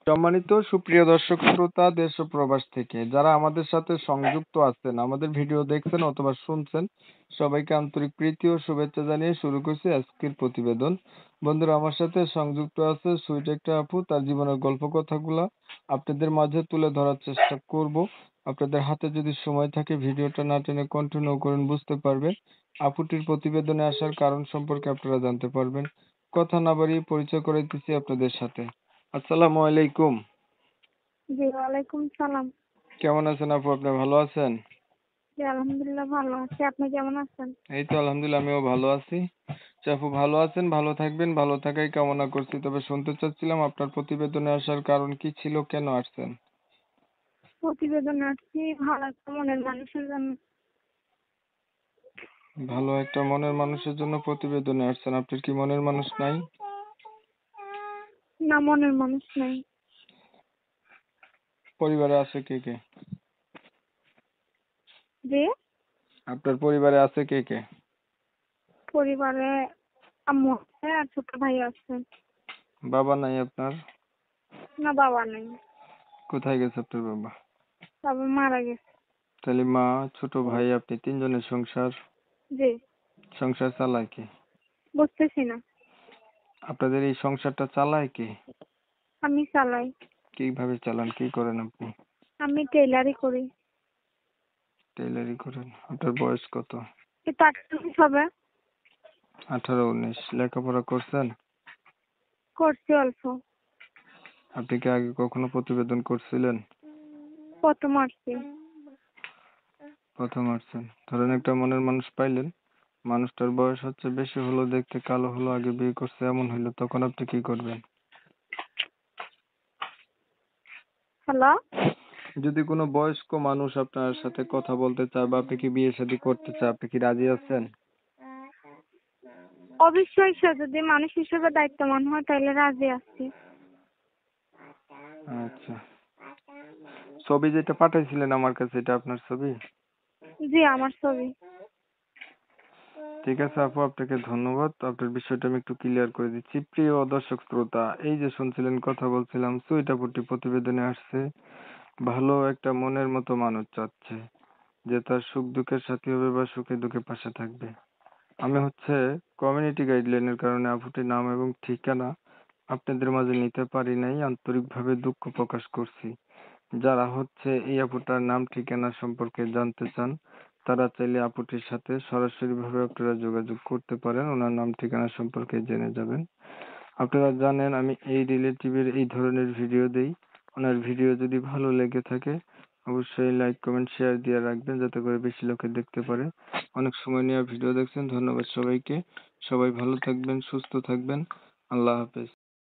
সম্মানিত সুপ্রিয় দর্শক শ্রোতা দেশ ও প্রবাস থেকে যারা আমাদের সাথে সংযুক্ত আছেন, আমাদের ভিডিও দেখছেন অথবা শুনছেন, সবাইকে আন্তরিক প্রীতি ও শুভেচ্ছা জানিয়ে শুরু করছি আজকের প্রতিবেদন। বন্ধুরা, আমার সাথে সংযুক্ত আছে সুইট একটা আপু। তার জীবনের গল্প কথাগুলা আপনাদের মাঝে তুলে ধরার চেষ্টা করব। আপনাদের হাতে যদি সময় থাকে ভিডিওটা না টেনে কন্টিনিউ করেন, বুঝতে পারবেন আপুটির প্রতিবেদনে আসার কারণ সম্পর্কে আপনারা জানতে পারবেন। কথা না বাড়িয়ে পরিচয় করে দিচ্ছি আপনাদের সাথে। আসসালামু আলাইকুম। জি, ওয়ালাইকুম সালাম। কেমন আছেন আপু? আপনি ভালো আছেন? জি, আলহামদুলিল্লাহ ভালো আছি। আপনি কেমন আছেন? এই তো আলহামদুলিল্লাহ, আমিও ভালো আছি। আপু ভালো আছেন, ভালো থাকবেন, ভালো থাকাই কামনা করছি। তবে শুনতে চাচ্ছিলাম আপনার প্রতিবেদনে আসার কারণ কি ছিল, কেন আসছেন? প্রতিবেদনে আসছি ভালো একটা মনের মানুষের জন্য। ভালো একটা মনের মানুষের জন্য প্রতিবেদনে আসছেন। আপনার কি মনের মানুষ নাই? না, মনের মানুষ নাই। পরিবারে আছে কে কে? যে আপনার পরিবারে আছে কে কে? পরিবারে আম্মু আছে আর ছোট ভাই আছে। বাবা নাই আপনার? না, বাবা নেই। কোথায় গেছে আপনার বাবা? বাবা মারা গেছে। তাহলে মা, ছোট ভাই, আপনি তিনজনের সংসার। জি। সংসার চালায় কে? বুঝতেছি না। আপনাদের এই সংসারটা চালায় কে? আমি চালাই। কিভাবে চালান, কি করেন আপনি? আমি টেইলারি করি। টেইলারি করেন। আপনার বয়স কত? কিন্তু 48 হবে। 18-19। লেখাপড়া করছেন? করছি অল্প। আপনি কি আগে কখনো প্রতিবেদন করছিলেন? প্রথম আসছি। প্রথম আসছেন। ধরেন একটা মনের মানুষ পাইলেন, মানুষটার বয়স হচ্ছে বেশি হলো, দেখতে কালো হলো, আগে বিয়ে করছে, এমন হইলো, তখন আপনি কি করবেন? হ্যালো। যদি কোনো বয়স্ক মানুষ আপনার সাথে কথা বলতে চায় বা আপনি কি বিয়ে শাদী করতে চায়, আপনি কি রাজি আছেন? অবশ্যই সে যদি মানুষ হিসেবে দায়িত্ববান হয় তাহলে রাজি আছি। আচ্ছা। ছবি যেটা পাঠাইছিলেন আমার কাছে, এটা আপনার ছবি? জি, আমার ছবি। ঠিক আছে আপু, আপনাকে ধন্যবাদ। আপনার বিষয়টা আমি একটু ক্লিয়ার করে দিচ্ছি। প্রিয় দর্শক শ্রোতা, এই যে শুনছিলেন, কথা বলছিলাম, সুইটাপুটি প্রতিবেদনে আসছে ভালো একটা মনের মতো মানুষ চাচ্ছে, যে তার সুখ দুঃখের সাথী হবে বা সুখে দুঃখে পাশে থাকবে। আমি হচ্ছে কমিউনিটি গাইডলাইনের কারণে আপুটির নাম এবং ঠিকানা আপনাদের মাঝে নিতে পারি নাই, আন্তরিকভাবে দুঃখ প্রকাশ করছি। যারা হচ্ছে এই আপুটার নাম ঠিকানা সম্পর্কে জানতে চান, তারা চাইলে আপুটির সাথে সরাসরি ভাবে আপনারা যোগাযোগ করতে পারেন, ওনার নাম ঠিকানা সম্পর্কে জেনে যাবেন। আপনারা জানেন আমি এই রিলেটিভের এই ধরনের ভিডিও দেই। ওনার ভিডিও যদি ভালো লেগে থাকে অবশ্যই লাইক কমেন্ট শেয়ার দিয়ে রাখবেন, যাতে করে বেশি লোকে দেখতে পারে। অনেক সময় নিয়ে ভিডিও দেখছেন, ধন্যবাদ সবাইকে। সবাই ভালো থাকবেন, সুস্থ থাকবেন। আল্লাহ হাফেজ।